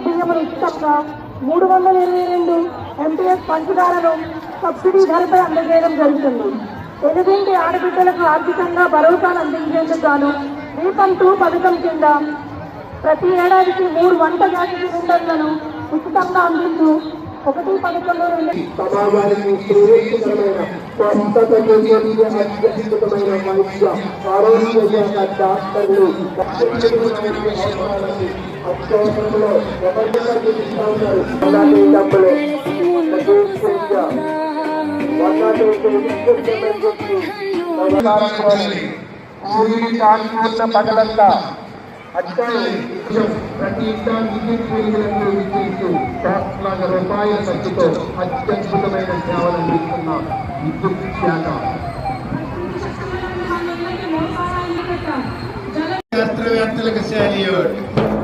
బియ్యమును ఉచితంగా 322 MTS పంచదారను subsidy ధరపై అందజేయడం జరుగుతుంది. ఎనిమిది ఆడబిడ్డలకు ఆర్థికంగా భరోసాను అందించేందుకు గాను దీపం 2 పథకం కింద ప్రతి ఏడాదికి 3 వంట గ్యాస్ సిలిండర్లను ఉచితంగా అందిస్తూ 1/11 సమాజానికి సురక్షితమైన వైద్య ఆరోగ్య శాఖ డాక్టర్లు పగలంతా ప్రతి రూపాయల ఖర్చుతో అత్యద్భుతమైన సేవలు అందిస్తున్న విద్యుత్ శాఖ శాస్త్రవేత్తలకు శాల్యూట్.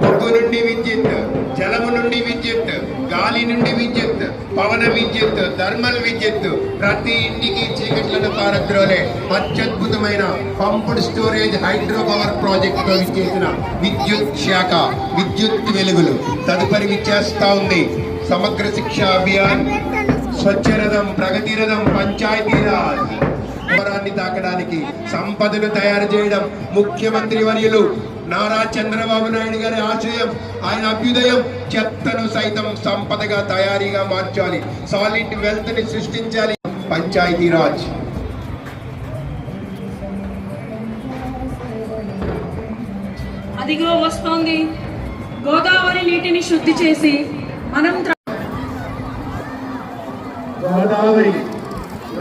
బొగ్గు నుండి విద్యుత్, జలము నుండి విద్యుత్, గాలి నుండి విద్యుత్, పవన విద్యుత్, థర్మల్ విద్యుత్, ప్రతి ఇంటికి చీకట్లను పారద్రోలే అత్యద్భుతమైన pumped storage hydro power project తో విచ్చేసిన విద్యుత్ శాఖ విద్యుత్ వెలుగులు తదుపరి విచ్చేస్తా ఉంది. సమగ్ర శిక్ష అభియాన్, స్వచ్ఛరథం, ప్రగతి రథం, పంచాయతీరాజ్ పోరాన్ని తాకడానికి సంపదను తయారు చేయడం ముఖ్యమంత్రి వర్యులు నారా చంద్రబాబు నాయుడు గారి ఆశయం. ఆయన అభ్యుదయం చెత్తను సైతం సంపదగా తయారీగా మార్చాలి, సాలిడ్ వెల్త్ ని సృష్టించాలి. పంచాయతీరాజ్ అదిగో వస్తోంది గోదావరి నీటిని శుద్ధి చేసి మనం గోదావరి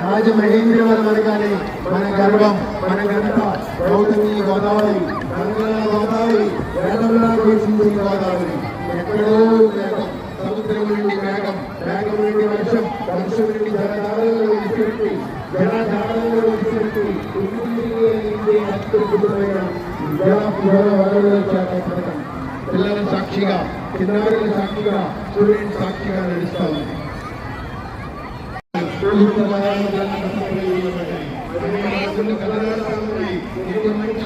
రాజమహేంద్రవరం అనగానే మన గర్వం, మన ఘనత గౌతమి గోదావరి, గోదావరి, వేదంలా కురిసింది గోదావరి. ఎక్కడో మేఘం, సముద్రం నుండి మేఘం, మేఘం నుండి వర్షం, వర్షం నుండి జలధారలో విసిరిపి, జలధారలో విసిరిపి అత్యద్భుతమైన వనరుల శాఖ పథకం పిల్లల సాక్షిగా, చిన్నారుల సాక్షిగా, స్టూడెంట్ సాక్షిగా నడుస్తా ఉంది. మంచి